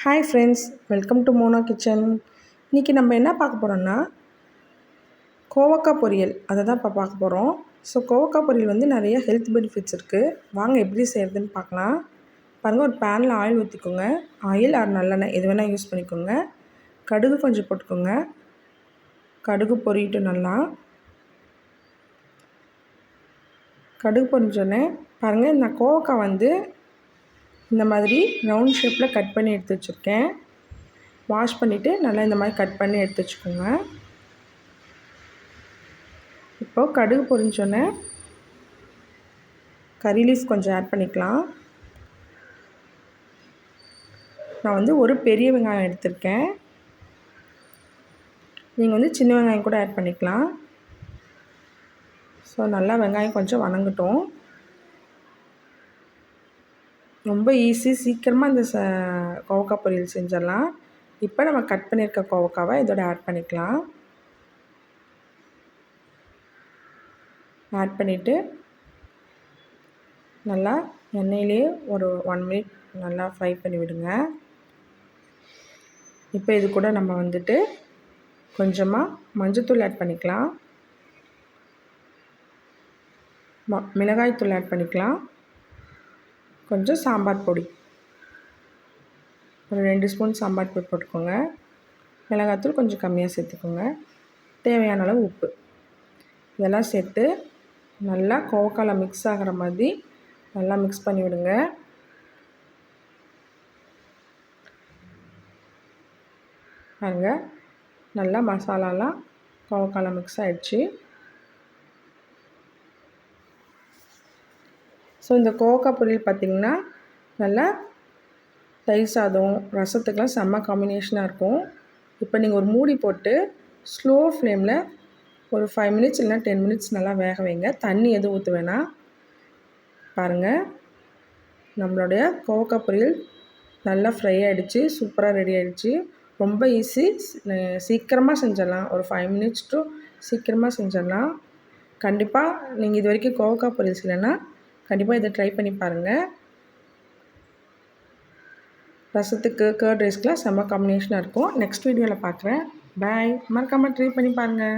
Hi friends, welcome to Mona kitchen. இன்றைக்கி நம்ம என்ன பார்க்க போகிறோம்னா கோவக்காய் பொரியல் அதை தான் இப்போ பார்க்க போகிறோம். ஸோ கோவக்காய் பொரியல் வந்து நிறைய ஹெல்த் பெனிஃபிட்ஸ் இருக்குது. வாங்க எப்படி செய்கிறதுன்னு பார்க்கலாம். பாருங்கள், ஒரு பேனில் ஆயில் ஊற்றிக்கோங்க. ஆயில் ஆர் நல்லெண்ணெய் எது வேணால் யூஸ் பண்ணிக்கோங்க. கடுகு கொஞ்சம் போட்டுக்கோங்க. கடுகு பொரியிட்டு நல்லா கடுகு பொரிஞ்சோடனே பாருங்கள், நான் கோவக்காய் வந்து இந்த மாதிரி ரவுண்ட் ஷேப்பில் கட் பண்ணி எடுத்து வச்சுருக்கேன். வாஷ் பண்ணிவிட்டு நல்லா இந்த மாதிரி கட் பண்ணி எடுத்து வச்சுக்கோங்க. இப்போது கடுகு பொரிஞ்சோடனே கறி லீஃப் கொஞ்சம் ஆட் பண்ணிக்கலாம். நான் வந்து ஒரு பெரிய வெங்காயம் எடுத்திருக்கேன். நீங்கள் வந்து சின்ன வெங்காயம் கூட ஆட் பண்ணிக்கலாம். ஸோ நல்லா வெங்காயம் கொஞ்சம் வணங்கட்டும். ரொம்ப ஈஸி, சீக்கிரமாக இந்த கோவக்காய் பொரியல் செஞ்சிடலாம். இப்போ நம்ம கட் பண்ணியிருக்க கோவக்காவை இதோட ஆட் பண்ணிக்கலாம். ஆட் பண்ணிவிட்டு நல்லா எண்ணெயிலே ஒரு 1 மினிட் நல்லா ஃப்ரை பண்ணி விடுங்க. இப்போ இது கூட நம்ம வந்துட்டு கொஞ்சமாக மஞ்சள்தூள் ஆட் பண்ணிக்கலாம். மிளகாய்த்தூள் ஆட் பண்ணிக்கலாம். கொஞ்சம் சாம்பார் பொடி, ஒரு 2 ஸ்பூன் சாம்பார் பொடி போட்டுக்கோங்க. மிளகாய்த்தூள் கொஞ்சம் கம்மியாக சேர்த்துக்கோங்க. தேவையான அளவு உப்பு இதெல்லாம் சேர்த்து நல்லா கோவக்காயில் மிக்ஸ் ஆகிற மாதிரி நல்லா மிக்ஸ் பண்ணி விடுங்க. பாருங்க, நல்லா மசாலாலாம் கோவக்காயில் மிக்ஸ் ஆகிடுச்சு. ஸோ இந்த கோவக்காய் பொரியல் பார்த்திங்கன்னா நல்லா தயிர் சாதம், ரசத்துக்கெலாம் செம்ம காம்பினேஷனாக இருக்கும். இப்போ நீங்கள் ஒரு மூடி போட்டு ஸ்லோ ஃப்ளேமில் ஒரு 5 மினிட்ஸ் இல்லைனா 10 மினிட்ஸ் நல்லா வேக வைங்க. தண்ணி எதுவும் ஊற்ற வேணாம். பாருங்கள், நம்மளுடைய கோவக்காய் பொரியல் நல்லா ஃப்ரை ஆகிடுச்சு, சூப்பராக ரெடி ஆகிடுச்சு. ரொம்ப ஈஸி, சீக்கிரமாக செஞ்சிடலாம். ஒரு 5 மினிட்ஸ் டு சீக்கிரமாக செஞ்சிடலாம். கண்டிப்பாக நீங்கள் இது வரைக்கும் கோவக்காய் பொரியல் செய்யலைன்னா கண்டிப்பாக இதை ட்ரை பண்ணி பாருங்கள். ரசத்துக்கு, கர்ட் ரைஸ்க்குலாம் செம்ம காம்பினேஷனாக இருக்கும். நெக்ஸ்ட் வீடியோவில் பார்க்குறேன். பாய். மறக்காமல் ட்ரை பண்ணி பாருங்கள்.